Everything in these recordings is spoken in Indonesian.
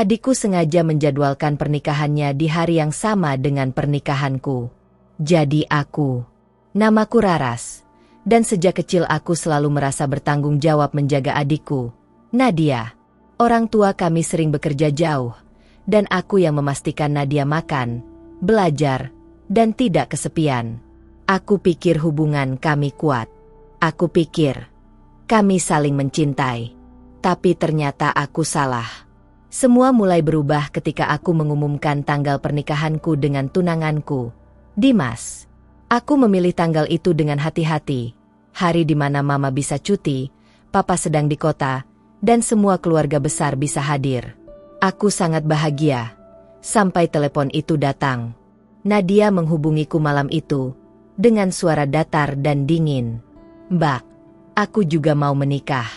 Adikku sengaja menjadwalkan pernikahannya di hari yang sama dengan pernikahanku. Jadi namaku Raras. Dan sejak kecil aku selalu merasa bertanggung jawab menjaga adikku, Nadia. Orang tua kami sering bekerja jauh, dan aku yang memastikan Nadia makan, belajar, dan tidak kesepian. Aku pikir hubungan kami kuat. Aku pikir kami saling mencintai. Tapi ternyata aku salah. Semua mulai berubah ketika aku mengumumkan tanggal pernikahanku dengan tunanganku, Dimas. Aku memilih tanggal itu dengan hati-hati. Hari di mana mama bisa cuti, papa sedang di kota, dan semua keluarga besar bisa hadir. Aku sangat bahagia. Sampai telepon itu datang. Nadia menghubungiku malam itu, dengan suara datar dan dingin. "Mbak, aku juga mau menikah.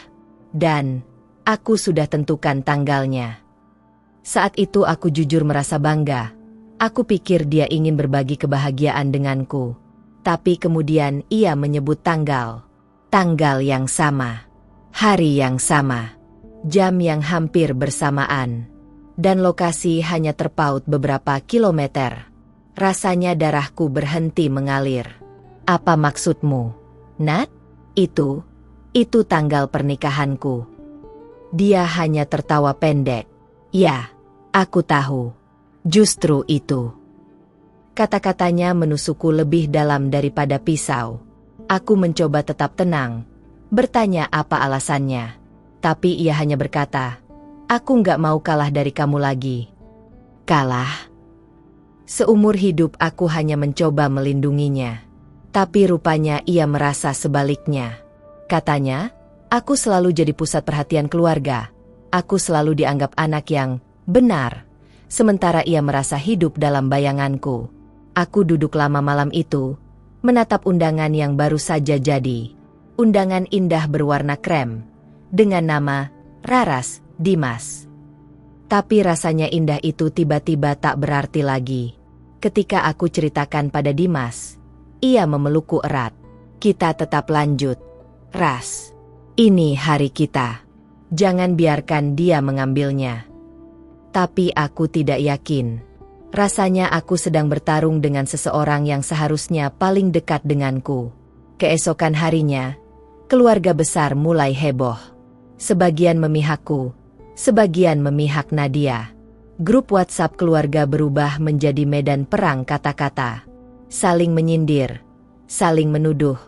Dan aku sudah tentukan tanggalnya." Saat itu aku jujur merasa bangga. Aku pikir dia ingin berbagi kebahagiaan denganku. Tapi kemudian ia menyebut tanggal yang sama, hari yang sama, jam yang hampir bersamaan, dan lokasi hanya terpaut beberapa kilometer. Rasanya darahku berhenti mengalir. "Apa maksudmu, Nat? Itu tanggal pernikahanku." Dia hanya tertawa pendek. "Ya, aku tahu. Justru itu." Kata-katanya menusukku lebih dalam daripada pisau. Aku mencoba tetap tenang, bertanya apa alasannya. Tapi ia hanya berkata, "Aku nggak mau kalah dari kamu lagi." Kalah? Seumur hidup aku hanya mencoba melindunginya. Tapi rupanya ia merasa sebaliknya. Katanya, aku selalu jadi pusat perhatian keluarga. Aku selalu dianggap anak yang benar. Sementara ia merasa hidup dalam bayanganku. Aku duduk lama malam itu, menatap undangan yang baru saja jadi. Undangan indah berwarna krem, dengan nama Raras Dimas. Tapi rasanya indah itu tiba-tiba tak berarti lagi. Ketika aku ceritakan pada Dimas, ia memelukku erat. "Kita tetap lanjut, Ras. Ini hari kita. Jangan biarkan dia mengambilnya." Tapi aku tidak yakin. Rasanya aku sedang bertarung dengan seseorang yang seharusnya paling dekat denganku. Keesokan harinya, keluarga besar mulai heboh. Sebagian memihakku, sebagian memihak Nadia. Grup WhatsApp keluarga berubah menjadi medan perang kata-kata. Saling menyindir, saling menuduh,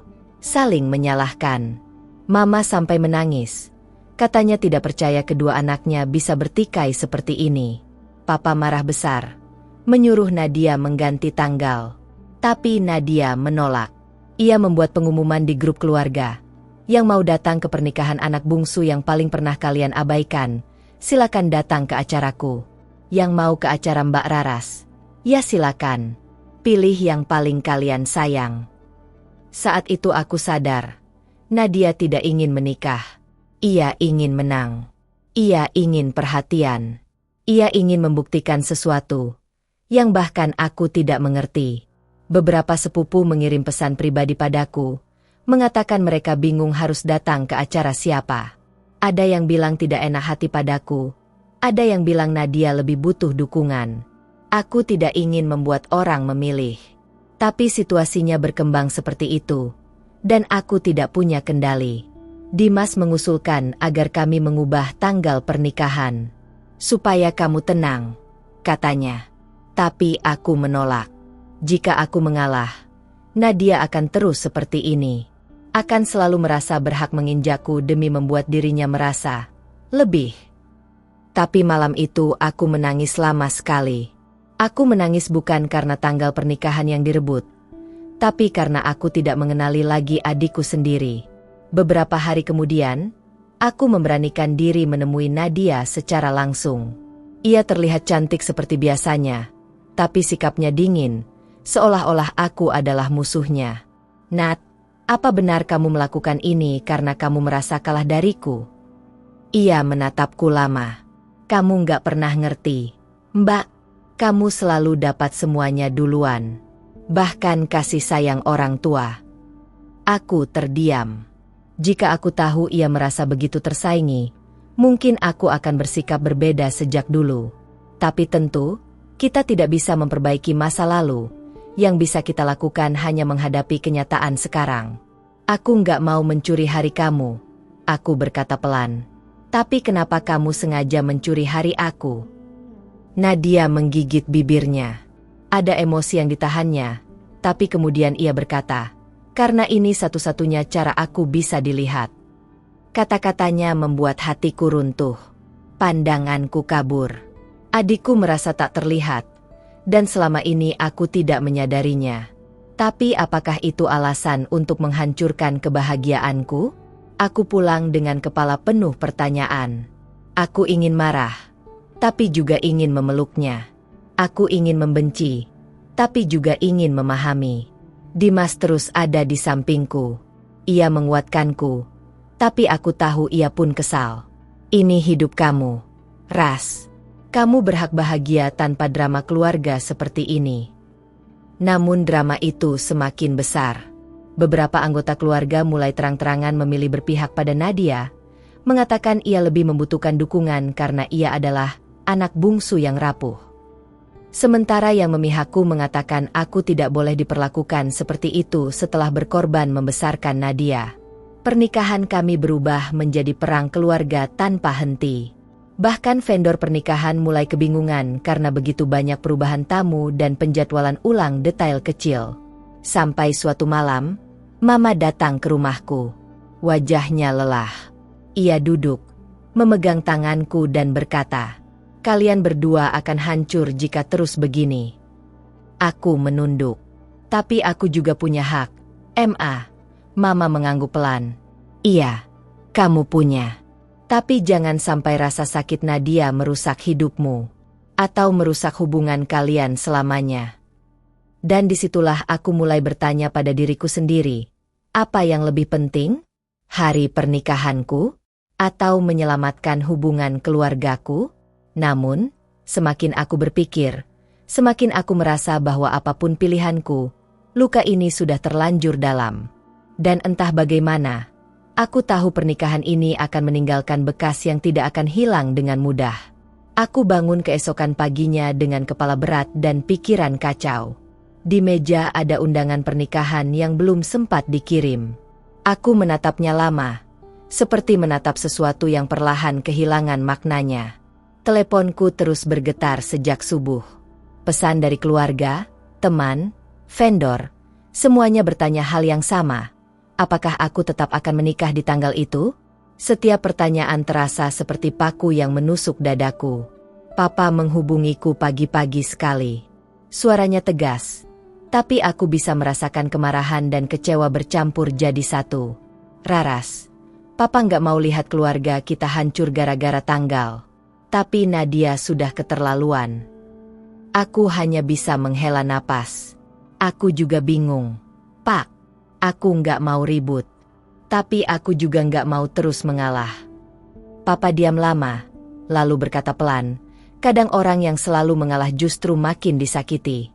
saling menyalahkan. Mama sampai menangis. Katanya tidak percaya kedua anaknya bisa bertikai seperti ini. Papa marah besar, menyuruh Nadia mengganti tanggal. Tapi Nadia menolak. Ia membuat pengumuman di grup keluarga. Yang mau datang ke pernikahan anak bungsu yang paling pernah kalian abaikan, silakan datang ke acaraku. Yang mau ke acara Mbak Raras, ya silakan. Pilih yang paling kalian sayang. Saat itu aku sadar, Nadia tidak ingin menikah. Ia ingin menang. Ia ingin perhatian. Ia ingin membuktikan sesuatu yang bahkan aku tidak mengerti. Beberapa sepupu mengirim pesan pribadi padaku, mengatakan mereka bingung harus datang ke acara siapa. Ada yang bilang tidak enak hati padaku, ada yang bilang Nadia lebih butuh dukungan. Aku tidak ingin membuat orang memilih. Tapi situasinya berkembang seperti itu, dan aku tidak punya kendali. Dimas mengusulkan agar kami mengubah tanggal pernikahan. "Supaya kamu tenang," katanya. Tapi aku menolak. Jika aku mengalah, Nadia akan terus seperti ini. Akan selalu merasa berhak menginjakku demi membuat dirinya merasa lebih. Tapi malam itu aku menangis lama sekali. Aku menangis bukan karena tanggal pernikahan yang direbut, tapi karena aku tidak mengenali lagi adikku sendiri. Beberapa hari kemudian, aku memberanikan diri menemui Nadia secara langsung. Ia terlihat cantik seperti biasanya, tapi sikapnya dingin, seolah-olah aku adalah musuhnya. "Nat, apa benar kamu melakukan ini karena kamu merasa kalah dariku?" Ia menatapku lama. "Kamu nggak pernah ngerti, Mbak. Kamu selalu dapat semuanya duluan. Bahkan kasih sayang orang tua." Aku terdiam. Jika aku tahu ia merasa begitu tersaingi, Mungkin aku akan bersikap berbeda sejak dulu. Tapi tentu, kita tidak bisa memperbaiki masa lalu. Yang bisa kita lakukan hanya menghadapi kenyataan sekarang. Aku nggak mau mencuri hari kamu. Aku berkata pelan. Tapi kenapa kamu sengaja mencuri hari aku? Nadia menggigit bibirnya. Ada emosi yang ditahannya. Tapi kemudian ia berkata, karena ini satu-satunya cara aku bisa dilihat. Kata-katanya membuat hatiku runtuh. Pandanganku kabur. Adikku merasa tak terlihat, dan selama ini aku tidak menyadarinya. Tapi apakah itu alasan untuk menghancurkan kebahagiaanku? Aku pulang dengan kepala penuh pertanyaan. Aku ingin marah, tapi juga ingin memeluknya. Aku ingin membenci, tapi juga ingin memahami. Dimas terus ada di sampingku. Ia menguatkanku, tapi aku tahu ia pun kesal. Ini hidup kamu, Ras. Kamu berhak bahagia tanpa drama keluarga seperti ini. Namun drama itu semakin besar. Beberapa anggota keluarga mulai terang-terangan memilih berpihak pada Nadia, mengatakan ia lebih membutuhkan dukungan karena ia adalah anak bungsu yang rapuh. Sementara yang memihakku mengatakan aku tidak boleh diperlakukan seperti itu setelah berkorban membesarkan Nadia. Pernikahan kami berubah menjadi perang keluarga tanpa henti. Bahkan vendor pernikahan mulai kebingungan karena begitu banyak perubahan tamu dan penjadwalan ulang detail kecil. Sampai suatu malam, Mama datang ke rumahku. Wajahnya lelah. Ia duduk, memegang tanganku dan berkata, kalian berdua akan hancur jika terus begini. Aku menunduk. Tapi aku juga punya hak. Mama mengangguk pelan. Iya, kamu punya. Tapi jangan sampai rasa sakit Nadia merusak hidupmu. Atau merusak hubungan kalian selamanya. Dan disitulah aku mulai bertanya pada diriku sendiri. Apa yang lebih penting? Hari pernikahanku? Atau menyelamatkan hubungan keluargaku? Namun, semakin aku berpikir, semakin aku merasa bahwa apapun pilihanku, luka ini sudah terlanjur dalam. Dan entah bagaimana, aku tahu pernikahan ini akan meninggalkan bekas yang tidak akan hilang dengan mudah. Aku bangun keesokan paginya dengan kepala berat dan pikiran kacau. Di meja ada undangan pernikahan yang belum sempat dikirim. Aku menatapnya lama, seperti menatap sesuatu yang perlahan kehilangan maknanya. Teleponku terus bergetar sejak subuh. Pesan dari keluarga, teman, vendor, semuanya bertanya hal yang sama. Apakah aku tetap akan menikah di tanggal itu? Setiap pertanyaan terasa seperti paku yang menusuk dadaku. Papa menghubungiku pagi-pagi sekali. Suaranya tegas, tapi aku bisa merasakan kemarahan dan kecewa bercampur jadi satu. Raras, Papa nggak mau lihat keluarga kita hancur gara-gara tanggal. Tapi Nadia sudah keterlaluan. Aku hanya bisa menghela napas. Aku juga bingung. Pak, aku nggak mau ribut. Tapi aku juga nggak mau terus mengalah. Papa diam lama, lalu berkata pelan, kadang orang yang selalu mengalah justru makin disakiti.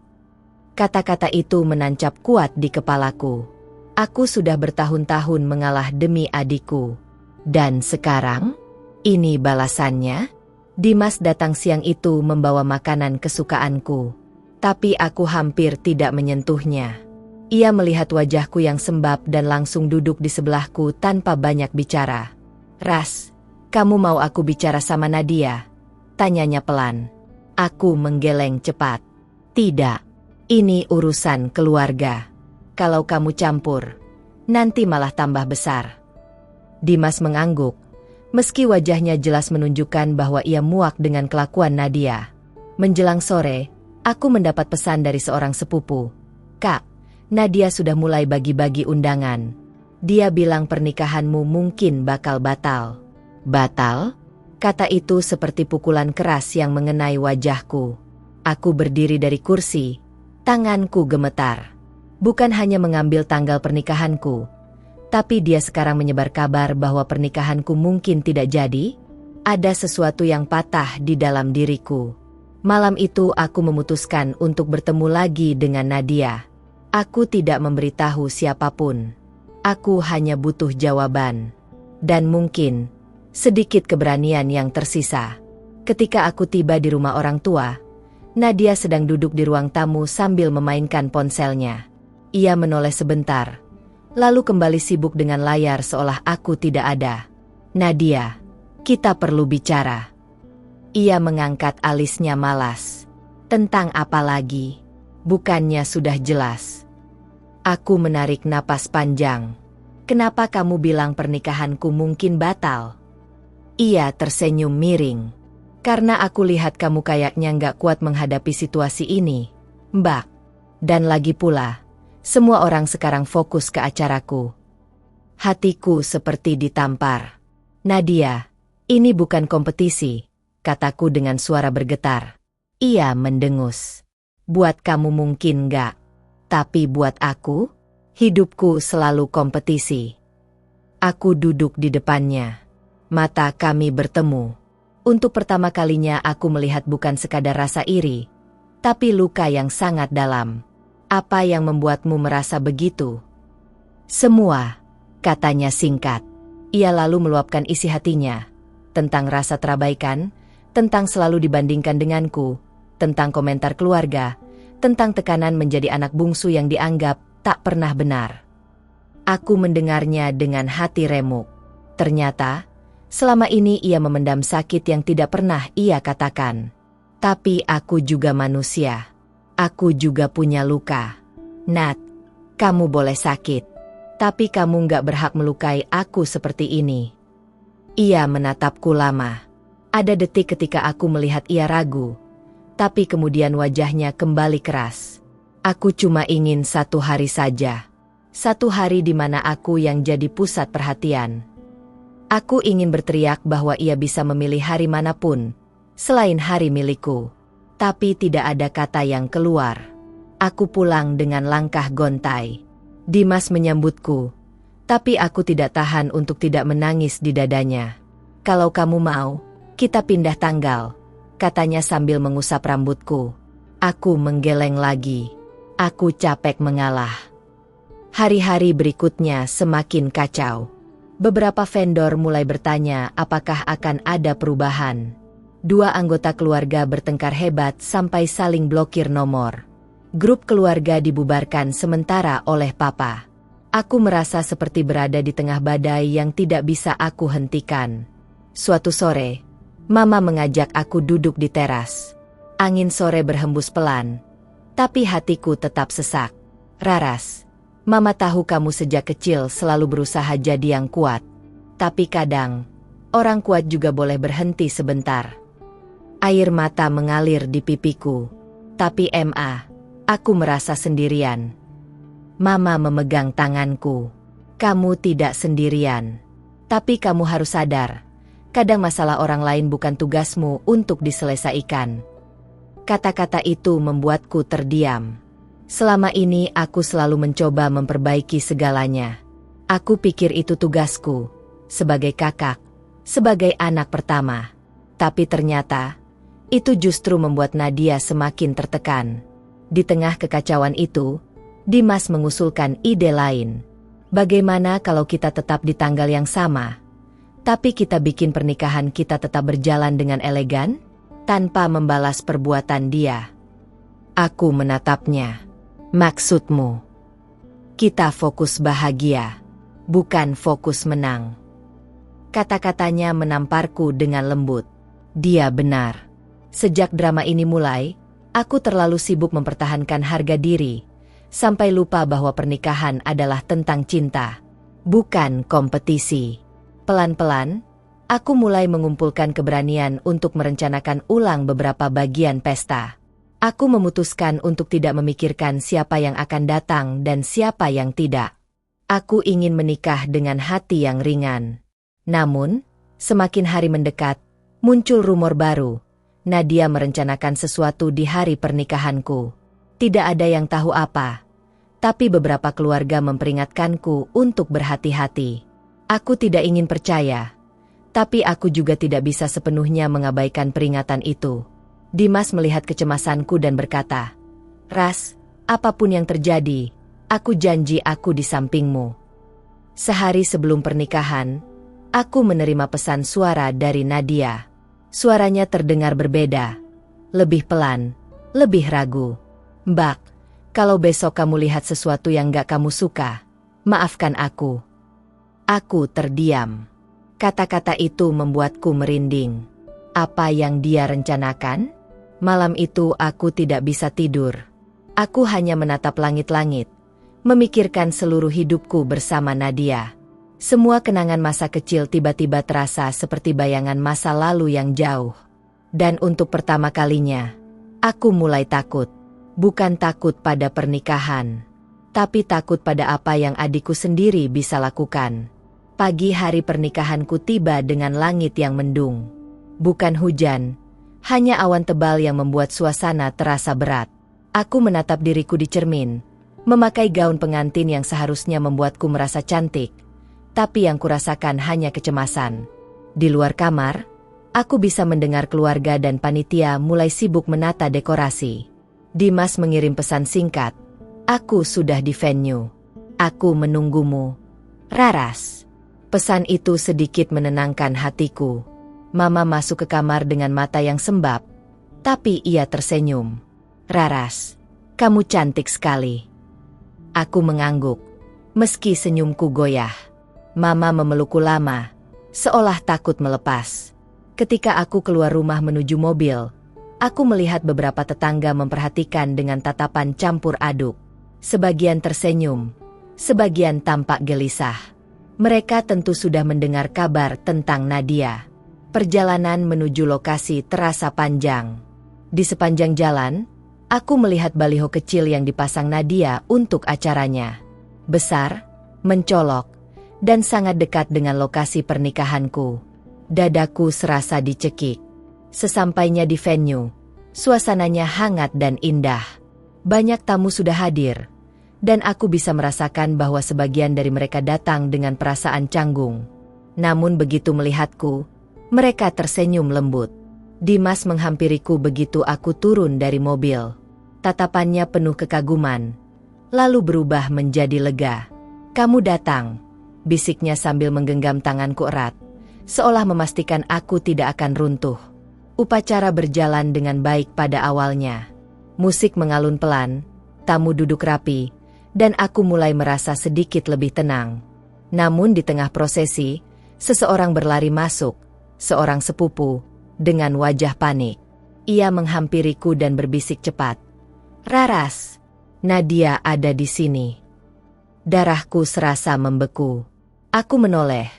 Kata-kata itu menancap kuat di kepalaku. Aku sudah bertahun-tahun mengalah demi adikku. Dan sekarang, ini balasannya? Dimas datang siang itu membawa makanan kesukaanku. Tapi aku hampir tidak menyentuhnya. Ia melihat wajahku yang sembab dan langsung duduk di sebelahku tanpa banyak bicara. Ras, kamu mau aku bicara sama Nadia? Tanyanya pelan. Aku menggeleng cepat. Tidak, ini urusan keluarga. Kalau kamu campur, nanti malah tambah besar. Dimas mengangguk, meski wajahnya jelas menunjukkan bahwa ia muak dengan kelakuan Nadia. Menjelang sore, aku mendapat pesan dari seorang sepupu. Kak, Nadia sudah mulai bagi-bagi undangan. Dia bilang pernikahanmu mungkin bakal batal. Batal? Kata itu seperti pukulan keras yang mengenai wajahku. Aku berdiri dari kursi, tanganku gemetar. Bukan hanya mengambil tanggal pernikahanku, tapi dia sekarang menyebar kabar bahwa pernikahanku mungkin tidak jadi. Ada sesuatu yang patah di dalam diriku. Malam itu aku memutuskan untuk bertemu lagi dengan Nadia. Aku tidak memberitahu siapapun. Aku hanya butuh jawaban. Dan mungkin, sedikit keberanian yang tersisa. Ketika aku tiba di rumah orang tua, Nadia sedang duduk di ruang tamu sambil memainkan ponselnya. Ia menoleh sebentar, lalu kembali sibuk dengan layar seolah aku tidak ada. Nadia, kita perlu bicara. Ia mengangkat alisnya malas. Tentang apa lagi? Bukannya sudah jelas. Aku menarik napas panjang. Kenapa kamu bilang pernikahanku mungkin batal? Ia tersenyum miring. Karena aku lihat kamu kayaknya nggak kuat menghadapi situasi ini, Mbak. Dan lagi pula, semua orang sekarang fokus ke acaraku. Hatiku seperti ditampar. Nadia, ini bukan kompetisi, kataku dengan suara bergetar. Ia mendengus. Buat kamu mungkin nggak, tapi buat aku, hidupku selalu kompetisi. Aku duduk di depannya. Mata kami bertemu. Untuk pertama kalinya aku melihat bukan sekadar rasa iri, tapi luka yang sangat dalam. Apa yang membuatmu merasa begitu? Semua, katanya singkat. Ia lalu meluapkan isi hatinya. Tentang rasa terabaikan, tentang selalu dibandingkan denganku, tentang komentar keluarga, tentang tekanan menjadi anak bungsu yang dianggap tak pernah benar. Aku mendengarnya dengan hati remuk. Ternyata, selama ini ia memendam sakit yang tidak pernah ia katakan. Tapi aku juga manusia. Aku juga punya luka. Nat, kamu boleh sakit. Tapi kamu gak berhak melukai aku seperti ini. Ia menatapku lama. Ada detik ketika aku melihat ia ragu. Tapi kemudian wajahnya kembali keras. Aku cuma ingin satu hari saja. Satu hari di mana aku yang jadi pusat perhatian. Aku ingin berteriak bahwa ia bisa memilih hari manapun, selain hari milikku. Tapi tidak ada kata yang keluar. Aku pulang dengan langkah gontai. Dimas menyambutku, tapi aku tidak tahan untuk tidak menangis di dadanya. Kalau kamu mau, kita pindah tanggal, katanya sambil mengusap rambutku. Aku menggeleng lagi. Aku capek mengalah. Hari-hari berikutnya semakin kacau. Beberapa vendor mulai bertanya apakah akan ada perubahan. 2 anggota keluarga bertengkar hebat sampai saling blokir nomor. Grup keluarga dibubarkan sementara oleh papa. Aku merasa seperti berada di tengah badai yang tidak bisa aku hentikan. Suatu sore, Mama mengajak aku duduk di teras. Angin sore berhembus pelan, tapi hatiku tetap sesak. Raras, Mama tahu kamu sejak kecil selalu berusaha jadi yang kuat. Tapi kadang, orang kuat juga boleh berhenti sebentar. Air mata mengalir di pipiku. Tapi aku merasa sendirian. Mama memegang tanganku. Kamu tidak sendirian. Tapi kamu harus sadar. Kadang masalah orang lain bukan tugasmu untuk diselesaikan. Kata-kata itu membuatku terdiam. Selama ini aku selalu mencoba memperbaiki segalanya. Aku pikir itu tugasku, sebagai kakak, sebagai anak pertama. Tapi ternyata, itu justru membuat Nadia semakin tertekan. Di tengah kekacauan itu, Dimas mengusulkan ide lain. Bagaimana kalau kita tetap di tanggal yang sama? Tapi kita bikin pernikahan kita tetap berjalan dengan elegan, tanpa membalas perbuatan dia. Aku menatapnya. Maksudmu? Kita fokus bahagia, bukan fokus menang. Kata-katanya menamparku dengan lembut. Dia benar. Sejak drama ini mulai, aku terlalu sibuk mempertahankan harga diri, sampai lupa bahwa pernikahan adalah tentang cinta, bukan kompetisi. Pelan-pelan, aku mulai mengumpulkan keberanian untuk merencanakan ulang beberapa bagian pesta. Aku memutuskan untuk tidak memikirkan siapa yang akan datang dan siapa yang tidak. Aku ingin menikah dengan hati yang ringan. Namun, semakin hari mendekat, muncul rumor baru. Nadia merencanakan sesuatu di hari pernikahanku. Tidak ada yang tahu apa, tapi beberapa keluarga memperingatkanku untuk berhati-hati. Aku tidak ingin percaya, tapi aku juga tidak bisa sepenuhnya mengabaikan peringatan itu. Dimas melihat kecemasanku dan berkata, "Ras, apapun yang terjadi, aku janji aku di sampingmu." Sehari sebelum pernikahan, Aku menerima pesan suara dari Nadia. Suaranya terdengar berbeda. Lebih pelan, lebih ragu. Mbak, kalau besok kamu lihat sesuatu yang gak kamu suka, maafkan aku. Aku terdiam. Kata-kata itu membuatku merinding. Apa yang dia rencanakan? Malam itu aku tidak bisa tidur. Aku hanya menatap langit-langit, memikirkan seluruh hidupku bersama Nadia. Semua kenangan masa kecil tiba-tiba terasa seperti bayangan masa lalu yang jauh. Dan untuk pertama kalinya, aku mulai takut. Bukan takut pada pernikahan, tapi takut pada apa yang adikku sendiri bisa lakukan. Pagi hari pernikahanku tiba dengan langit yang mendung. Bukan hujan, hanya awan tebal yang membuat suasana terasa berat. Aku menatap diriku di cermin, memakai gaun pengantin yang seharusnya membuatku merasa cantik. Tapi yang kurasakan hanya kecemasan. Di luar kamar, aku bisa mendengar keluarga dan panitia mulai sibuk menata dekorasi. Dimas mengirim pesan singkat. Aku sudah di venue. Aku menunggumu. Raras. Pesan itu sedikit menenangkan hatiku. Mama masuk ke kamar dengan mata yang sembab. Tapi ia tersenyum. Raras, kamu cantik sekali. Aku mengangguk. Meski senyumku goyah. Mama memelukku lama, seolah takut melepas. Ketika aku keluar rumah menuju mobil, aku melihat beberapa tetangga memperhatikan dengan tatapan campur aduk. Sebagian tersenyum, sebagian tampak gelisah. Mereka tentu sudah mendengar kabar tentang Nadia. Perjalanan menuju lokasi terasa panjang. Di sepanjang jalan, aku melihat baliho kecil yang dipasang Nadia untuk acaranya. Besar, mencolok, dan sangat dekat dengan lokasi pernikahanku. Dadaku serasa dicekik. Sesampainya di venue, suasananya hangat dan indah. Banyak tamu sudah hadir, dan aku bisa merasakan bahwa sebagian dari mereka datang dengan perasaan canggung. Namun begitu melihatku, mereka tersenyum lembut. Dimas menghampiriku begitu aku turun dari mobil. Tatapannya penuh kekaguman, lalu berubah menjadi lega. "Kamu datang," bisiknya sambil menggenggam tanganku erat, seolah memastikan aku tidak akan runtuh. Upacara berjalan dengan baik pada awalnya. Musik mengalun pelan, tamu duduk rapi, dan aku mulai merasa sedikit lebih tenang. Namun di tengah prosesi, seseorang berlari masuk, seorang sepupu, dengan wajah panik. Ia menghampiriku dan berbisik cepat. "Raras, Nadia ada di sini." Darahku serasa membeku. Aku menoleh,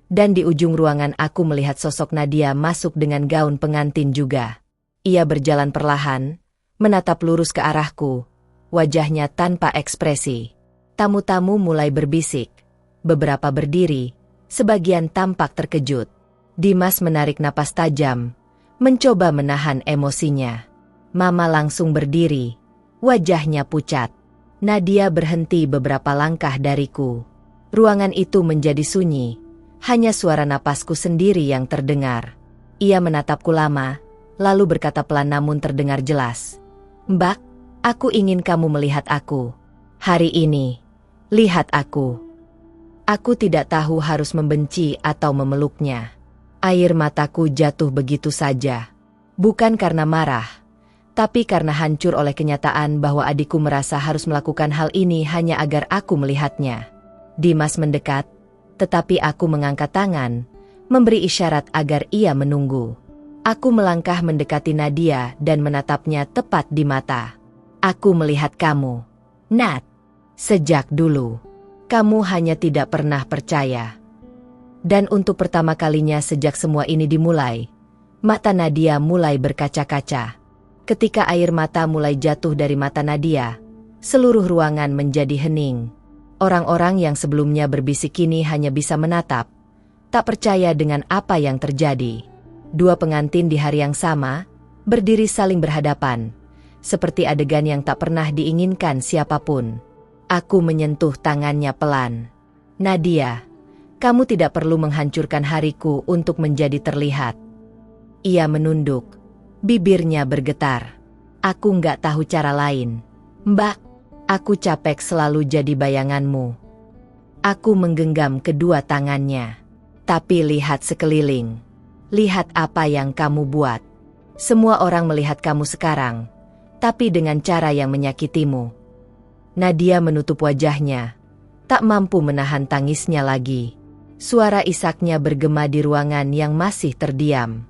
dan di ujung ruangan aku melihat sosok Nadia masuk dengan gaun pengantin juga. Ia berjalan perlahan, menatap lurus ke arahku, wajahnya tanpa ekspresi. Tamu-tamu mulai berbisik, beberapa berdiri, sebagian tampak terkejut. Dimas menarik napas tajam, mencoba menahan emosinya. Mama langsung berdiri, wajahnya pucat. Nadia berhenti beberapa langkah dariku. Ruangan itu menjadi sunyi, hanya suara napasku sendiri yang terdengar. Ia menatapku lama, lalu berkata pelan namun terdengar jelas. "Mbak, aku ingin kamu melihat aku. Hari ini, lihat aku." Aku tidak tahu harus membenci atau memeluknya. Air mataku jatuh begitu saja. Bukan karena marah, tapi karena hancur oleh kenyataan bahwa adikku merasa harus melakukan hal ini hanya agar aku melihatnya. Dimas mendekat, tetapi aku mengangkat tangan, memberi isyarat agar ia menunggu. Aku melangkah mendekati Nadia dan menatapnya tepat di mata. "Aku melihat kamu, Nat. Sejak dulu, kamu hanya tidak pernah percaya." Dan untuk pertama kalinya sejak semua ini dimulai, mata Nadia mulai berkaca-kaca. Ketika air mata mulai jatuh dari mata Nadia, seluruh ruangan menjadi hening. Orang-orang yang sebelumnya berbisik kini hanya bisa menatap, tak percaya dengan apa yang terjadi. Dua pengantin di hari yang sama, berdiri saling berhadapan, seperti adegan yang tak pernah diinginkan siapapun. Aku menyentuh tangannya pelan. "Nadia, kamu tidak perlu menghancurkan hariku untuk menjadi terlihat." Ia menunduk, bibirnya bergetar. "Aku nggak tahu cara lain. Mbak, aku capek selalu jadi bayanganmu." Aku menggenggam kedua tangannya. Tapi lihat sekeliling. Lihat apa yang kamu buat. Semua orang melihat kamu sekarang, tapi dengan cara yang menyakitimu. Nadia menutup wajahnya, tak mampu menahan tangisnya lagi. Suara isaknya bergema di ruangan yang masih terdiam.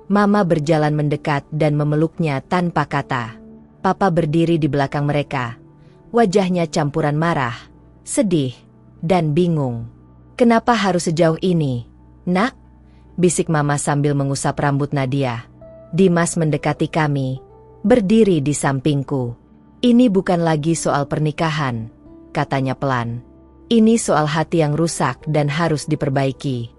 Mama berjalan mendekat dan memeluknya tanpa kata. Papa berdiri di belakang mereka. Wajahnya campuran marah, sedih, dan bingung. Kenapa harus sejauh ini, Nak? Bisik Mama sambil mengusap rambut Nadia. Dimas mendekati kami, berdiri di sampingku. Ini bukan lagi soal pernikahan, katanya pelan. Ini soal hati yang rusak dan harus diperbaiki.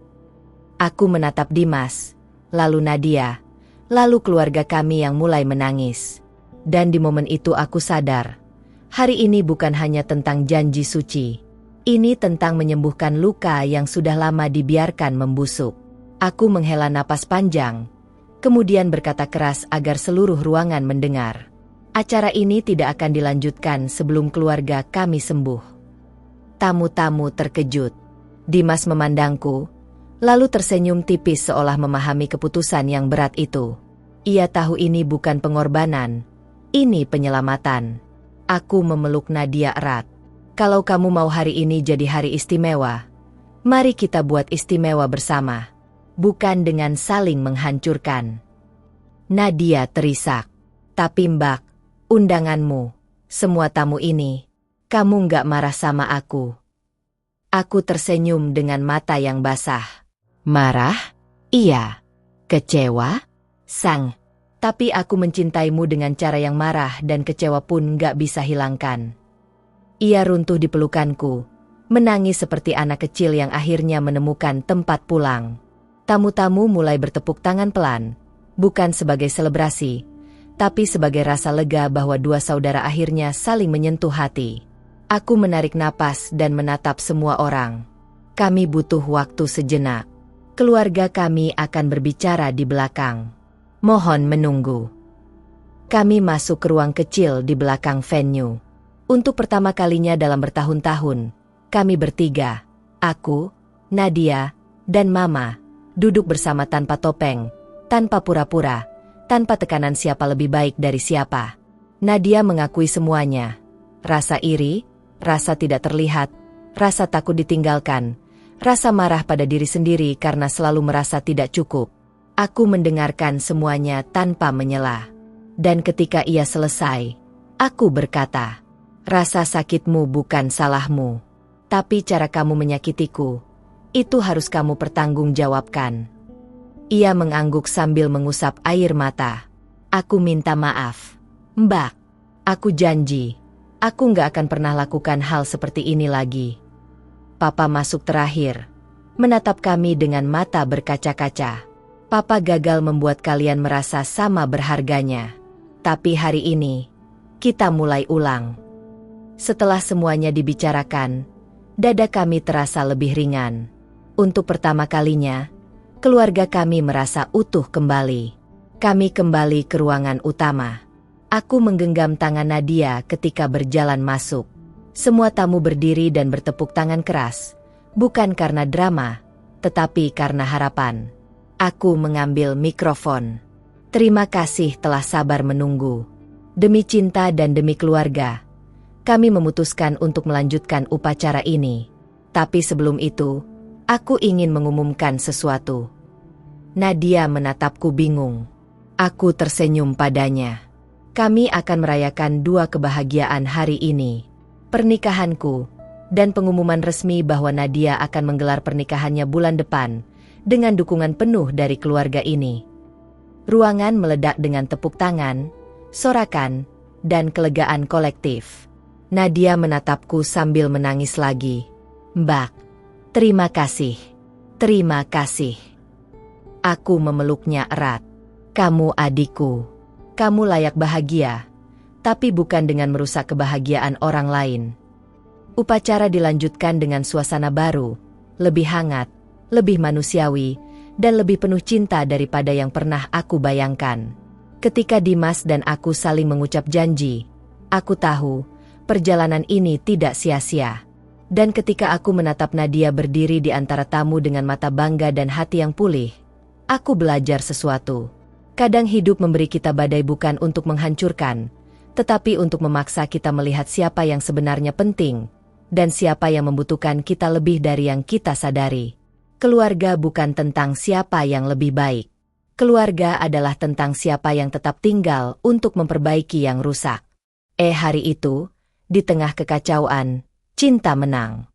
Aku menatap Dimas, lalu Nadia, lalu keluarga kami yang mulai menangis. Dan di momen itu aku sadar, hari ini bukan hanya tentang janji suci. Ini tentang menyembuhkan luka yang sudah lama dibiarkan membusuk. Aku menghela napas panjang, kemudian berkata keras agar seluruh ruangan mendengar. Acara ini tidak akan dilanjutkan sebelum keluarga kami sembuh. Tamu-tamu terkejut. Dimas memandangku, lalu tersenyum tipis seolah memahami keputusan yang berat itu. Ia tahu ini bukan pengorbanan, ini penyelamatan. Aku memeluk Nadia erat. Kalau kamu mau hari ini jadi hari istimewa, mari kita buat istimewa bersama, bukan dengan saling menghancurkan. Nadia terisak. Tapi Mbak, undanganmu, semua tamu ini, kamu nggak marah sama aku? Aku tersenyum dengan mata yang basah. Marah? Iya. Kecewa? Sang. Tapi aku mencintaimu dengan cara yang marah dan kecewa pun nggak bisa hilangkan. Ia runtuh di pelukanku, menangis seperti anak kecil yang akhirnya menemukan tempat pulang. Tamu-tamu mulai bertepuk tangan pelan, bukan sebagai selebrasi, tapi sebagai rasa lega bahwa dua saudara akhirnya saling menyentuh hati. Aku menarik napas dan menatap semua orang. Kami butuh waktu sejenak. Keluarga kami akan berbicara di belakang. Mohon menunggu. Kami masuk ke ruang kecil di belakang venue. Untuk pertama kalinya dalam bertahun-tahun, kami bertiga, aku, Nadia, dan Mama, duduk bersama tanpa topeng, tanpa pura-pura, tanpa tekanan siapa lebih baik dari siapa. Nadia mengakui semuanya. Rasa iri, rasa tidak terlihat, rasa takut ditinggalkan, rasa marah pada diri sendiri karena selalu merasa tidak cukup. Aku mendengarkan semuanya tanpa menyela. Dan ketika ia selesai, aku berkata, rasa sakitmu bukan salahmu, tapi cara kamu menyakitiku, itu harus kamu pertanggungjawabkan. Ia mengangguk sambil mengusap air mata. Aku minta maaf, Mbak. Aku janji, aku nggak akan pernah lakukan hal seperti ini lagi. Papa masuk terakhir, menatap kami dengan mata berkaca-kaca. Papa gagal membuat kalian merasa sama berharganya. Tapi hari ini, kita mulai ulang. Setelah semuanya dibicarakan, dada kami terasa lebih ringan. Untuk pertama kalinya, keluarga kami merasa utuh kembali. Kami kembali ke ruangan utama. Aku menggenggam tangan Nadia ketika berjalan masuk. Semua tamu berdiri dan bertepuk tangan keras, bukan karena drama, tetapi karena harapan. Aku mengambil mikrofon. Terima kasih telah sabar menunggu. Demi cinta dan demi keluarga, kami memutuskan untuk melanjutkan upacara ini. Tapi sebelum itu, aku ingin mengumumkan sesuatu. Nadia menatapku bingung. Aku tersenyum padanya. Kami akan merayakan dua kebahagiaan hari ini. Pernikahanku, dan pengumuman resmi bahwa Nadia akan menggelar pernikahannya bulan depan, dengan dukungan penuh dari keluarga ini. Ruangan meledak dengan tepuk tangan, sorakan, dan kelegaan kolektif. Nadia menatapku sambil menangis lagi. Mbak, terima kasih. Terima kasih. Aku memeluknya erat. Kamu adikku. Kamu layak bahagia, tapi bukan dengan merusak kebahagiaan orang lain. Upacara dilanjutkan dengan suasana baru, lebih hangat, lebih manusiawi, dan lebih penuh cinta daripada yang pernah aku bayangkan. Ketika Dimas dan aku saling mengucap janji, aku tahu perjalanan ini tidak sia-sia. Dan ketika aku menatap Nadia berdiri di antara tamu dengan mata bangga dan hati yang pulih, aku belajar sesuatu. Kadang hidup memberi kita badai bukan untuk menghancurkan, tetapi untuk memaksa kita melihat siapa yang sebenarnya penting, dan siapa yang membutuhkan kita lebih dari yang kita sadari. Keluarga bukan tentang siapa yang lebih baik. Keluarga adalah tentang siapa yang tetap tinggal untuk memperbaiki yang rusak. Hari itu, di tengah kekacauan, cinta menang.